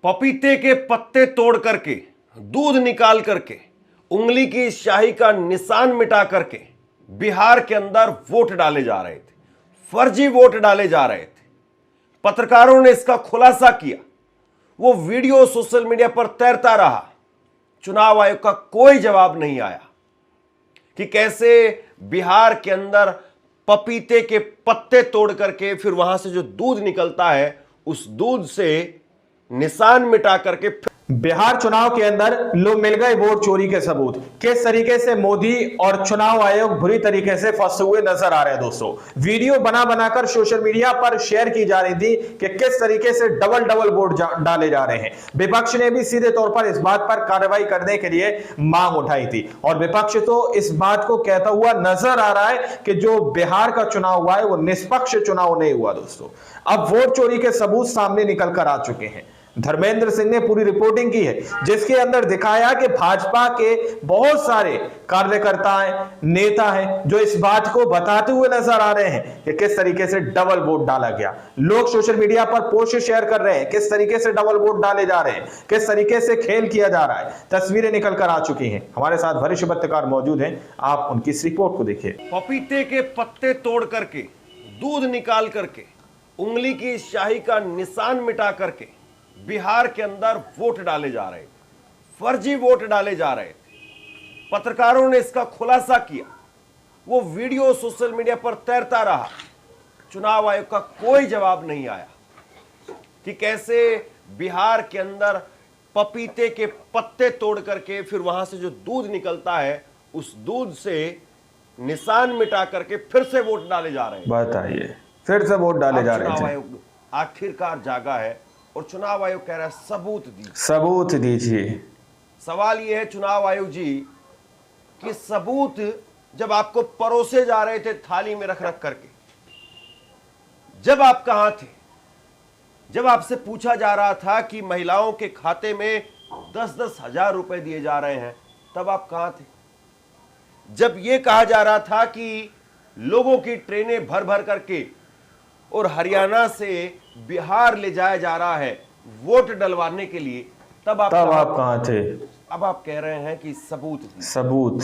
पपीते के पत्ते तोड़ करके, दूध निकाल करके, उंगली की स्याही का निशान मिटा करके बिहार के अंदर वोट डाले जा रहे थे, फर्जी वोट डाले जा रहे थे। पत्रकारों ने इसका खुलासा किया। वो वीडियो सोशल मीडिया पर तैरता रहा। चुनाव आयोग का कोई जवाब नहीं आया कि कैसे बिहार के अंदर पपीते के पत्ते तोड़ करके फिर वहां से जो दूध निकलता है उस दूध से निशान मिटा करके बिहार चुनाव के अंदर लो मिल गए वोट चोरी के सबूत। किस तरीके से मोदी और चुनाव आयोग बुरी तरीके से फंसे हुए नजर आ रहे हैं। दोस्तों, वीडियो बना बनाकर सोशल मीडिया पर शेयर की जा रही थी कि किस तरीके से डबल वोट डाले जा रहे हैं। विपक्ष ने भी सीधे तौर पर इस बात पर कार्रवाई करने के लिए मांग उठाई थी और विपक्ष तो इस बात को कहता हुआ नजर आ रहा है कि जो बिहार का चुनाव हुआ है वो निष्पक्ष चुनाव नहीं हुआ। दोस्तों, अब वोट चोरी के सबूत सामने निकल कर आ चुके हैं। धर्मेंद्र सिंह ने पूरी रिपोर्टिंग की है जिसके अंदर दिखाया कि भाजपा के बहुत सारे कार्यकर्ता हैं, नेता हैं जो इस बात को बताते हुए नजर आ रहे हैं कि किस तरीके से डबल वोट डाला गया। लोग सोशल मीडिया पर पोस्ट शेयर कर रहे हैं किस तरीके से डबल वोट डाले जा रहे हैं, किस तरीके से खेल किया जा रहा है। तस्वीरें निकल कर आ चुकी हैं। हमारे साथ वरिष्ठ पत्रकार मौजूद हैं, आप उनकी इस रिपोर्ट को देखिए। पपीते के पत्ते तोड़ करके, दूध निकाल करके, उंगली की स्याही का निशान मिटा करके बिहार के अंदर वोट डाले जा रहे थे, फर्जी वोट डाले जा रहे थे। पत्रकारों ने इसका खुलासा किया। वो वीडियो सोशल मीडिया पर तैरता रहा। चुनाव आयोग का कोई जवाब नहीं आया कि कैसे बिहार के अंदर पपीते के पत्ते तोड़ करके फिर वहां से जो दूध निकलता है उस दूध से निशान मिटा करके फिर से वोट डाले जा रहे हैं। बताइए, फिर से वोट डाले जा रहे हैं। चुनाव आयोग आखिरकार जागा है और चुनाव आयोग कह रहा है सबूत दीजिए, सबूत दीजिए। सवाल यह है चुनाव आयोग जी कि सबूत जब आपको परोसे जा रहे थे थाली में रख रख करके, जब आप कहां थे? जब आपसे पूछा जा रहा था कि महिलाओं के खाते में 10-10 हजार रुपए दिए जा रहे हैं, तब आप कहां थे? जब यह कहा जा रहा था कि लोगों की ट्रेनें भर भर करके और हरियाणा से बिहार ले जाया जा रहा है वोट डलवाने के लिए, तब आप कहां थे? अब आप कह रहे हैं कि सबूत।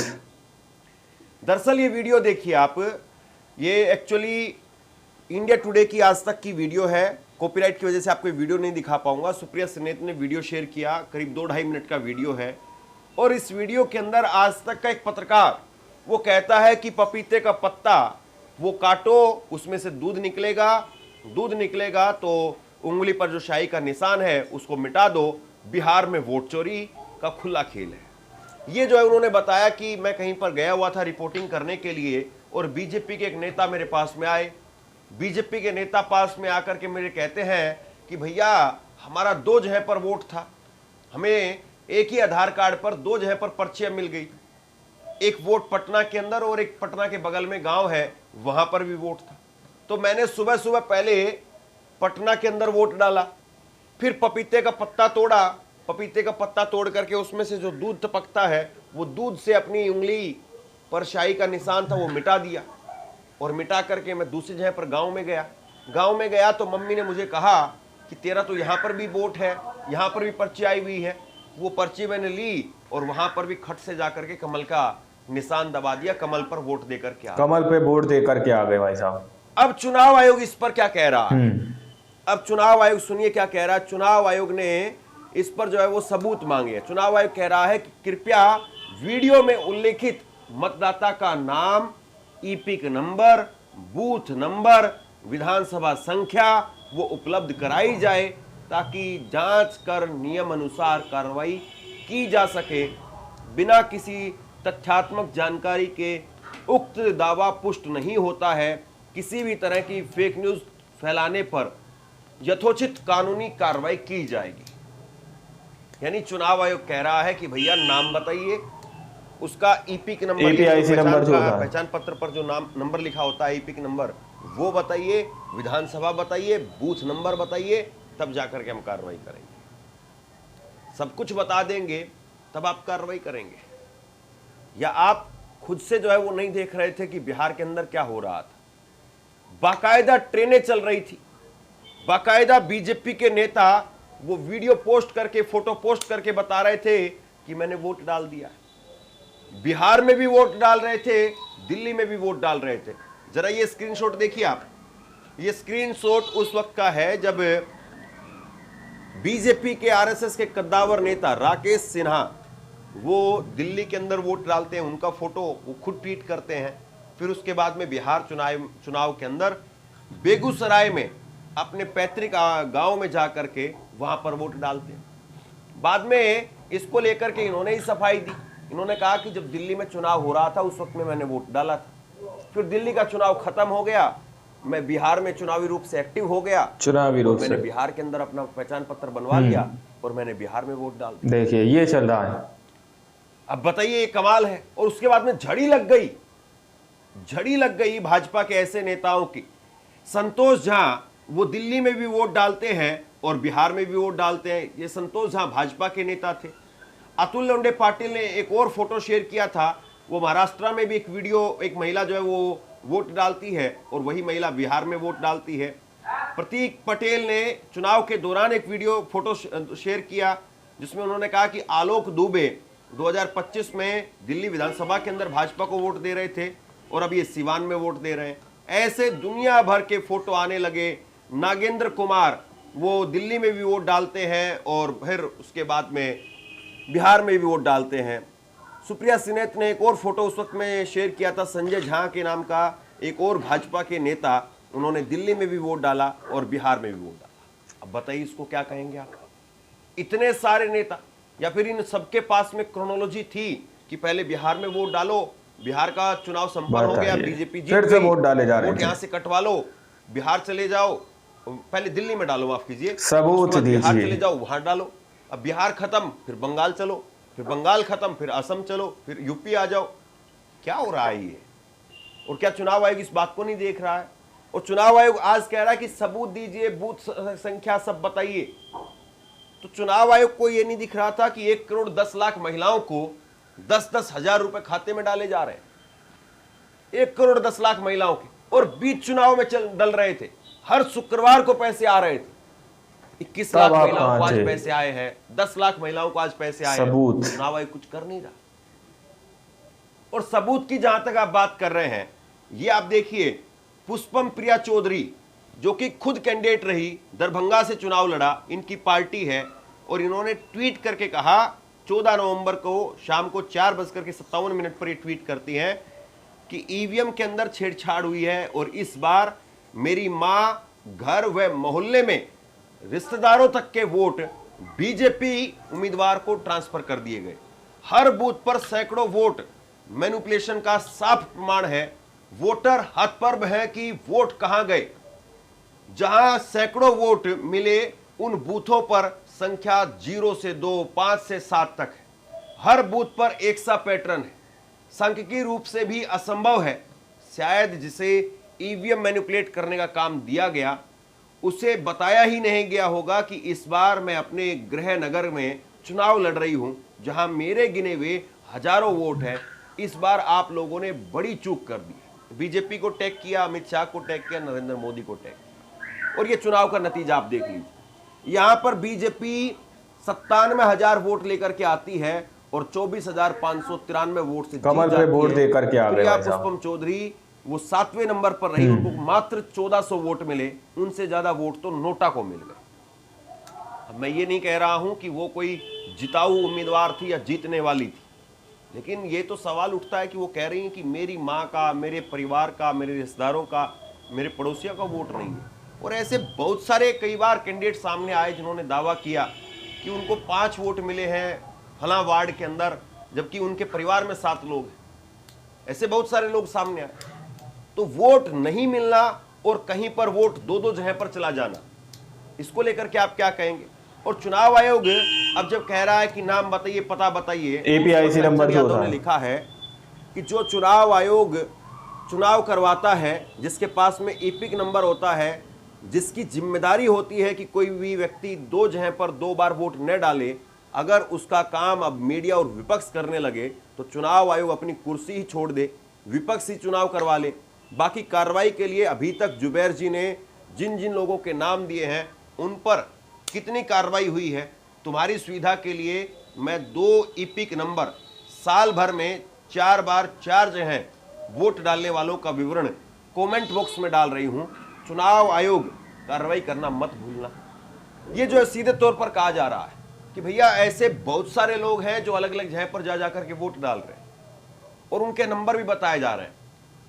दरअसल ये वीडियो देखिए आप, ये एक्चुअली इंडिया टुडे की आज तक की वीडियो है। कॉपीराइट की वजह से आपको वीडियो नहीं दिखा पाऊंगा। सुप्रिया सनेत ने वीडियो शेयर किया, करीब 2-2.5 मिनट का वीडियो है। और इस वीडियो के अंदर आज तक का एक पत्रकार वो कहता है कि पपीते का पत्ता वो काटो, उसमें से दूध निकलेगा तो उंगली पर जो स्याही का निशान है उसको मिटा दो। बिहार में वोट चोरी का खुला खेल है। ये जो है उन्होंने बताया कि मैं कहीं पर गया हुआ था रिपोर्टिंग करने के लिए और बीजेपी के एक नेता मेरे पास में आए। बीजेपी के नेता पास में आकर के मेरे कहते हैं कि भैया हमारा 2 जगह पर वोट था, हमें एक ही आधार कार्ड पर 2 जगह पर पर्चियां मिल गई। एक वोट पटना के अंदर और एक पटना के बगल में गांव है, वहां पर भी वोट था। तो मैंने सुबह सुबह पहले पटना के अंदर वोट डाला, फिर पपीते का पत्ता तोड़ा। पपीते का पत्ता तोड़ करके उसमें से जो दूध टपकता है वो दूध से अपनी उंगली पर स्याही का निशान था वो मिटा दिया। और मिटा करके मैं दूसरी जगह पर गांव में गया तो मम्मी ने मुझे कहा कि तेरा तो यहाँ पर भी वोट है, यहाँ पर भी पर्ची आई हुई है। वो पर्ची मैंने ली और वहां पर भी खट से जाकर के कमल का निशान दबा दिया, कमल पर वोट देकर के कमल पे वोट देकर के आ गए भाई साहब। अब चुनाव आयोग इस पर क्या कह रहा है? अब चुनाव आयोग सुनिए क्या कह रहा है। चुनाव आयोग ने इस पर जो है वो सबूत मांगे। चुनाव आयोग कह रहा है कि कृपया वीडियो में उल्लेखित मतदाता का नाम, ईपिक नंबर, बूथ नंबर, विधानसभा संख्या वो उपलब्ध कराई जाए ताकि जांच कर नियम अनुसार कार्रवाई की जा सके। बिना किसी तथ्यात्मक जानकारी के उक्त दावा पुष्ट नहीं होता है। किसी भी तरह की फेक न्यूज फैलाने पर यथोचित कानूनी कार्रवाई की जाएगी। यानी चुनाव आयोग कह रहा है कि भैया नाम बताइए, उसका ईपिक नंबर, पहचान पत्र पर जो नाम नंबर लिखा होता है ईपिक नंबर वो बताइए, विधानसभा बताइए, बूथ नंबर बताइए, तब जाकर के हम कार्रवाई करेंगे। सब कुछ बता देंगे तब आप कार्रवाई करेंगे। या आप खुद से जो है वो नहीं देख रहे थे कि बिहार के अंदर क्या हो रहा था? बाकायदा ट्रेनें चल रही थी, बाकायदा बीजेपी के नेता वो वीडियो पोस्ट करके, फोटो पोस्ट करके बता रहे थे कि मैंने वोट डाल दिया। बिहार में भी वोट डाल रहे थे, दिल्ली में भी वोट डाल रहे थे। जरा ये स्क्रीनशॉट देखिए आप। ये स्क्रीनशॉट उस वक्त का है जब बीजेपी के आरएसएस के कद्दावर नेता राकेश सिन्हा वो दिल्ली के अंदर वोट डालते हैं। उनका फोटो वो खुद ट्वीट करते हैं। फिर उसके बाद में बिहार चुनाव के अंदर बेगूसराय में अपने पैतृक गांव में जाकर के वहां पर वोट डालते हैं। बाद में इसको लेकर के इन्होंने ही सफाई दी। इन्होंने कहा कि जब दिल्ली में चुनाव हो रहा था उस वक्त में मैंने वोट डाला था। फिर दिल्ली का चुनाव खत्म हो गया, मैं बिहार में चुनावी रूप से एक्टिव हो गया, चुनावी रूप से मैंने बिहार के अंदर अपना पहचान पत्र बनवा लिया और मैंने बिहार में वोट डाल दिया। देखिए ये चल रहा है। अब बताइए, ये कमाल है। और उसके बाद में झड़ी लग गई भाजपा के ऐसे नेताओं की। संतोष झा वो दिल्ली में भी वोट डालते हैं और बिहार में भी वोट डालते हैं। ये संतोष झा भाजपा के नेता थे। अतुल लोंडे पाटिल ने एक और फोटो शेयर किया था। वो महाराष्ट्र में भी एक वीडियो, एक महिला जो है वो वोट डालती है और वही महिला बिहार में वोट डालती है। प्रतीक पटेल ने चुनाव के दौरान एक वीडियो फोटो शेयर किया जिसमें उन्होंने कहा कि आलोक दुबे 2025 में दिल्ली विधानसभा के अंदर भाजपा को वोट दे रहे थे और अब ये सिवान में वोट दे रहे हैं। ऐसे दुनिया भर के फोटो आने लगे। नागेंद्र कुमार वो दिल्ली में भी वोट डालते हैं और फिर उसके बाद में बिहार में भी वोट डालते हैं। सुप्रिया सिन्हा ने एक और फोटो उस वक्त में शेयर किया था। संजय झा के नाम का एक और भाजपा के नेता, उन्होंने दिल्ली में भी वोट डाला और बिहार में भी वोट डाला। अब बताइए इसको क्या कहेंगे आप? इतने सारे नेता, या फिर इन सबके पास में क्रोनोलॉजी थी कि पहले बिहार में वोट डालो, बिहार का चुनाव संपन्न हो गया, बीजेपी जीत फिर से वोट डाले जा रहे हैं, वोट यहाँ से कटवा लो, बिहार चले जाओ, पहले दिल्ली में डालो, माफ कीजिए, सबूत दीजिए, बिहार चले जाओ वहां डालो। अब बिहार खत्म, फिर बंगाल चलो, फिर बंगाल खत्म, फिर असम चलो, फिर यूपी आ जाओ। क्या हो रहा है ये? और क्या चुनाव आयोग इस बात को नहीं देख रहा है? और चुनाव आयोग आज कह रहा है कि सबूत दीजिए, बूथ संख्या सब बताइए। तो चुनाव आयोग को ये नहीं दिख रहा था कि 1 करोड़ 10 लाख महिलाओं को 10-10 हजार रुपए खाते में डाले जा रहे हैं। 1 करोड़ 10 लाख महिलाओं के, और बीच चुनाव में डल रहे थे। हर शुक्रवार को पैसे आ रहे थे। 21 लाख महिलाओं को आज पैसे आए हैं, 10 लाख महिलाओं को आज पैसे आए हैं। चुनाव आयोग कुछ कर नहीं रहा। और सबूत की जहां तक आप बात कर रहे हैं, ये आप देखिए, पुष्पम प्रिया चौधरी जो कि खुद कैंडिडेट रही, दरभंगा से चुनाव लड़ा, इनकी पार्टी है, और इन्होंने ट्वीट करके कहा 14 नवंबर को शाम को 4:57 पर ये ट्वीट करती हैं कि ईवीएम के अंदर छेड़छाड़ हुई है और इस बार मेरी मां, घर व मोहल्ले में रिश्तेदारों तक के वोट बीजेपी उम्मीदवार को ट्रांसफर कर दिए गए। हर बूथ पर सैकड़ों वोट मैनिपुलेशन का साफ प्रमाण है। वोटर हतप्रभ है कि वोट कहां गए। जहां सैकड़ों वोट मिले उन बूथों पर संख्या 0 से 2, 5 से 7 तक है। हर बूथ पर एक सा पैटर्न है। सांख्यिकीय रूप से भी असंभव है। शायद जिसे ईवीएम मैनिपुलेट करने का काम दिया गया उसे बताया ही नहीं गया होगा कि इस बार मैं अपने गृह नगर में चुनाव लड़ रही हूं जहां मेरे गिने हुए हजारों वोट हैं। इस बार आप लोगों ने बड़ी चूक कर दी। बीजेपी को टैग किया, अमित शाह को टैग किया, नरेंद्र मोदी को टैग किया, और ये चुनाव का नतीजा आप देख लीजिए। यहां पर बीजेपी 97,000 वोट लेकर के आती है और 24,593 वोट से कमल पे वोट देकर के आ गए। पुष्पम चौधरी वो 7वें नंबर पर रही, उनको मात्र 1400 वोट मिले। उनसे ज्यादा वोट तो नोटा को मिल गए। अब मैं ये नहीं कह रहा हूं कि वो कोई जिताऊ उम्मीदवार थी या जीतने वाली थी, लेकिन ये तो सवाल उठता है कि वो कह रही हैं कि मेरी माँ का, मेरे परिवार का, मेरे रिश्तेदारों का, मेरे पड़ोसियों का वोट नहीं है। और ऐसे बहुत सारे कई बार कैंडिडेट सामने आए जिन्होंने दावा किया कि उनको 5 वोट मिले हैं फला वार्ड के अंदर, जबकि उनके परिवार में 7 लोग हैं। ऐसे बहुत सारे लोग सामने आए। तो वोट नहीं मिलना और कहीं पर वोट 2-2 जगह पर चला जाना, इसको लेकर के आप क्या कहेंगे? और चुनाव आयोग अब जब कह रहा है कि नाम बताइए, पता बताइए, एपीआईसी नंबर जो ने लिखा है कि जो चुनाव आयोग चुनाव करवाता है जिसके पास में एपिक नंबर होता है, जिसकी जिम्मेदारी होती है कि कोई भी व्यक्ति 2 जगह पर 2 बार वोट न डाले, अगर उसका काम अब मीडिया और विपक्ष करने लगे तो चुनाव आयोग अपनी कुर्सी ही छोड़ दे, विपक्ष ही चुनाव करवा ले। बाकी कार्रवाई के लिए अभी तक जुबैर जी ने जिन जिन लोगों के नाम दिए हैं उन पर कितनी कार्रवाई हुई है। तुम्हारी सुविधा के लिए मैं 2 ईपिक नंबर साल भर में 4 बार 4 जो हैं वोट डालने वालों का विवरण कमेंट बॉक्स में डाल रही हूं। चुनाव आयोग कार्रवाई करना मत भूलना। ये जो है सीधे तौर पर कहा जा रहा है कि भैया ऐसे बहुत सारे लोग हैं जो अलग अलग जगह पर जा जाकर के वोट डाल रहे हैं और उनके नंबर भी बताए जा रहे हैं।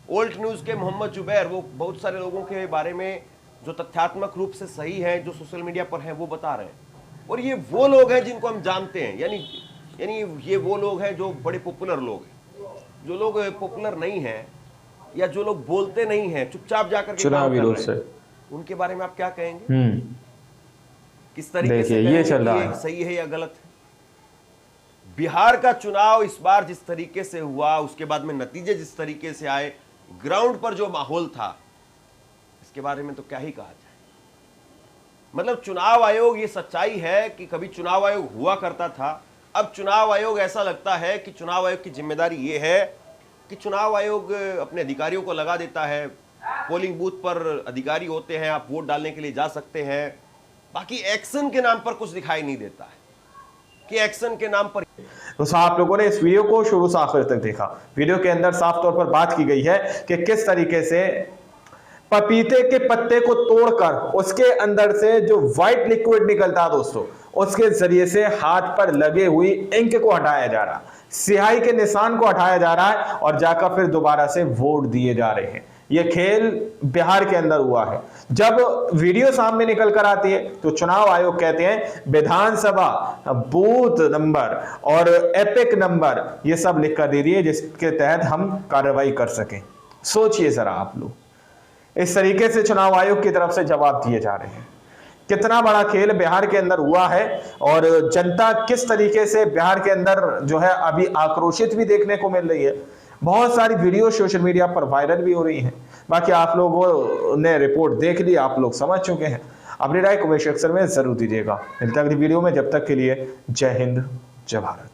ओल्ट न्यूज के मोहम्मद जुबैर वो बहुत सारे लोगों के बारे में जो तथ्यात्मक रूप से सही है, जो सोशल मीडिया पर हैं, वो बता रहे हैं। और ये वो लोग हैं जिनको हम जानते हैं, यानी ये वो लोग हैं जो बड़े पॉपुलर लोग हैं। जो लोग पॉपुलर नहीं हैं या जो लोग बोलते नहीं हैं, चुपचाप जाकर के चुनावी लोग से, उनके बारे में आप क्या कहेंगे? किस तरीके से ये चल रहा है, सही है या गलत है? बिहार का चुनाव इस बार जिस तरीके से हुआ, उसके बाद में नतीजे जिस तरीके से आए, ग्राउंड पर जो माहौल था, इसके बारे में तो क्या ही कहा जाए। मतलब चुनाव आयोग, ये सच्चाई है कि कभी चुनाव आयोग हुआ करता था, अब चुनाव आयोग ऐसा लगता है कि चुनाव आयोग की जिम्मेदारी ये है कि चुनाव आयोग अपने अधिकारियों को लगा देता है। पोलिंग बूथ पर अधिकारी होते हैं, आप वोट डालने के लिए जा सकते हैं, बाकी एक्शन के नाम पर कुछ दिखाई नहीं देता है कि एक्शन के नाम पर। तो आप लोगों ने इस वीडियो को शुरू से आखिर तक देखा। वीडियो के अंदर साफ तौर पर बात की गई है कि किस तरीके से पपीते के पत्ते को तोड़कर उसके अंदर से जो व्हाइट लिक्विड निकलता है दोस्तों, उसके जरिए से हाथ पर लगे हुई इंक को हटाया जा रहा, स्याही के निशान को हटाया जा रहा है और जाकर फिर दोबारा से वोट दिए जा रहे हैं। यह खेल बिहार के अंदर हुआ है। जब वीडियो सामने निकल कर आती है तो चुनाव आयोग कहते हैं विधानसभा बूथ नंबर और एपिक नंबर ये सब लिख कर दे दिए जिसके तहत हम कार्रवाई कर सकें। सोचिए जरा आप लोग, इस तरीके से चुनाव आयोग की तरफ से जवाब दिए जा रहे हैं। कितना बड़ा खेल बिहार के अंदर हुआ है और जनता किस तरीके से बिहार के अंदर जो है अभी आक्रोशित भी देखने को मिल रही है। बहुत सारी वीडियो सोशल मीडिया पर वायरल भी हो रही हैं। बाकी आप लोगों ने रिपोर्ट देख ली, आप लोग समझ चुके हैं। अपनी राय कमेंट सेक्शन में जरूर दीजिएगा। मिलते हैं अगली वीडियो में, जब तक के लिए जय हिंद जय भारत।